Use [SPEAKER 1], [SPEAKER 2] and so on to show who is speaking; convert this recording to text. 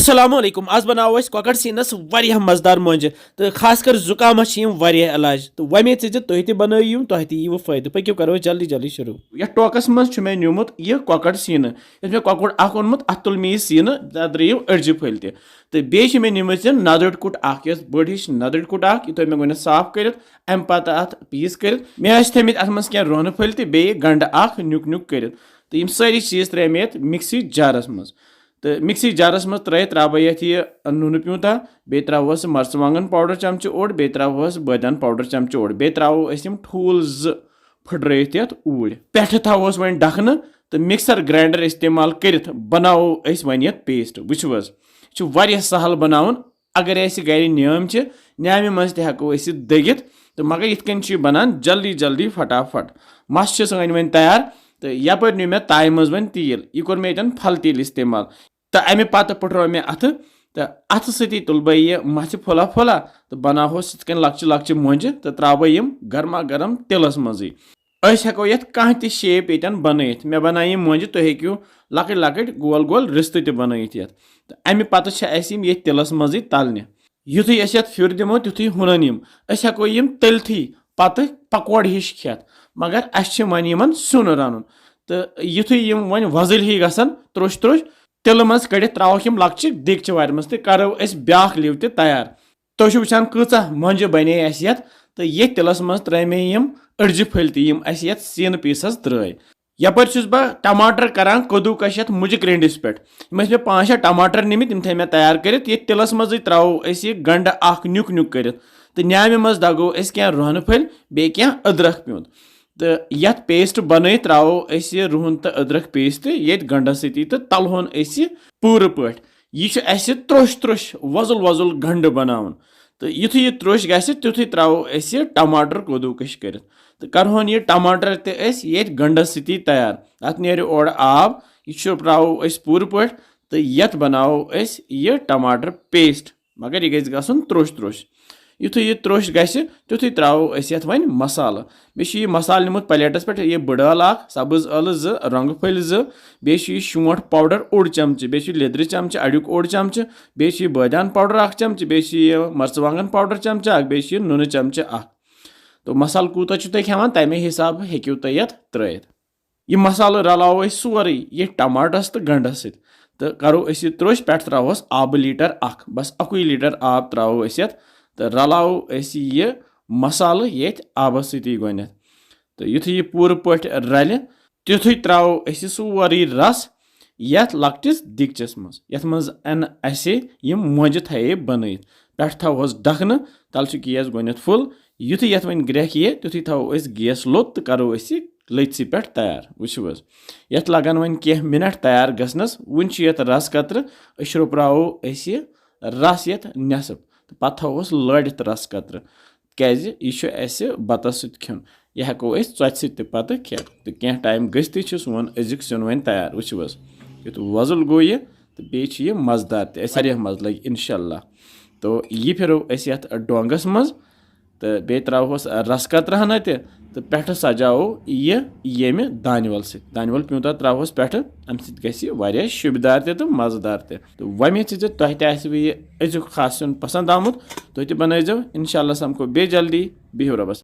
[SPEAKER 1] अस्सलाम वालेकुम आज बनाओ अस कॉकड़ सीनस वारिया मजेदार मोंज तो खास कर जुकामस वारिया इलाज तो वमे तुह तह बनाइम तुह तह फायदे पक्यो करो जल्दी जल्दी शुरू
[SPEAKER 2] यह टोकस मज मे नुमुत यह कॉकड़ सीन मे कॉकड़ ओनमुत अत तुल मे सीन द्रियो अड़जि फल तो बेच मे निमित नदड़ कुट बड़ हिश नदड़ कुट यह तुम मे साफ कर अम पत अत पीस कर मे थमित अत मज क्या रोन फल तो बे गंड नुक नुक कर तो यम सारी चीज त्रे मे मिक्सी जारस मज तो मिक्सी जारस मज त्रा ये नून प्यूंता बे त्रोस मर्चवांगन पाउडर चमच ओड बे त्रोस बदान पाउडर चमच ओड बे त्रो ठूल फुट ऊर पे थोस वन डखन तो मिक्सर ग्राइंडर इस्तेमाल कर बनाओ वन ये पेस्ट वो सहल बनावन अगर गर न्याम न्यामि मज तको दगित तो मगर ये बनान जल्दी जल्दी फटाफट मस सन वन तैयार तो यपर नु मे ताय मज वन तेल यह कोर मे फल तेल इस्तेमाल तो अमे पत पटरो मे अथ तो अथ सती तुल बह यह मस फुला फुला तो बनाहोस लक्च लक्च मोंज तो त्रा यम गर्मा गर्म तिलस मजी हेको ये कह त शेप ये बनत मे बनाई मोंज तुम हेक्यू लकट लकट गोल गोल रिस्त बन तो अमे पत ये तिलस मजी तलने युथु फिर दिमो तुथु हुनन हेको यम तलथी पत पकौड़ हिश खेत मगर अस वन सुन रन तो युथु यम वन वजल ही गसन त्रोश त्रोश तिल मज कड़ित त्रोक यम लक्च दिगच वार मज तो करो ब्या लिव तैयार तुम वुचान कचा मोंज बने तो ये तिलस मज त्रे मे यम अड़जि फल तम सीन पीसस त्रे यपर बह टमाटर करान कदूकश मुजिक रेंडिस पे मे 5-6 टमाटर निमित तम थे मे तैयार कर तिलस मज त्रो गंड नुक नुक कर तो न्यामि मज दगो क्या रोहन फल बे क्या अदरक प्यूंत तो ये पेस्ट बन त्रो रुहन तो अदरक पेस्ट ये गंडस सती तो तलहोन पूर पे यह त्रोश त्रोश वजुल वजुल गंड बनावन तो युथ यह त्रोश गि तुथु त्रो टमाटर कदूकश कर तो करहोन यह टमाटर ये गंडस सती तैयार अत नेर ओर आब यह त्रो पूर पे तो ये बनाओ यह टमाटर पेस्ट मगर यह गन त्रोश त्रोश युथु यह त्रोश गि तुथु त्रो वन मसाल मे मसाल निमुत प्लेटस पे यह बड़ल सब्ज अल रंग फल बे शोंठ पाउडर ओड चमच बे लिद्र चमच अड़ुक ओड चमच बे बदान पाउडर चमच बे मर्चवांगन पाउडर चमच बे नून चमच तो मसाल कूत तुम खेवान तमे हिसाब हेक्यू तुम ये त्रित यह मसाल रलाओ सोरे ये टमाटस तो गंडस तो करो त्रोश पे त्रोस आब लीटर बस अकुई लीटर आब त्रो तो रलाओ यह मसाल ये आबस सती गो तो युथु यह पूर पे रल तुथु त्रो सोरे रस ये लकटिस दिगचस मज ये मज अन यम मोंज थे बन पे थोस डखन तल गैस गो फुल युथु ये वन ग्रेख ये तुथु थो गैस लोत तो करो लथसी पे तैयार वो ये लगन वन कह मिनट तैयार गसनस वन ये रस कतर रोपराओ रस ये नेसफ तो पे थोस लड़ित रस कतर क्या यह बतस सत खेन यह हेको चोच सत पे खे तो क्या टाइम गति सोन अजुक सिन वन तैयार वो यु वजुल गो यह तो बे मजेदार तह मज लग इनशाला तो यह फिर ये डोंगस मज तो बे त्रोस रस कतर हना तो पे सजाओ ये दानवल दानवल प्यूंता त्रोस पे अम सह शुभदार तो मजेदार तो वमे तुह तह अजुक खास सिन पसंद आमुत तुह बनाइजो इनशाला समको बे जल्दी बिहु रबस।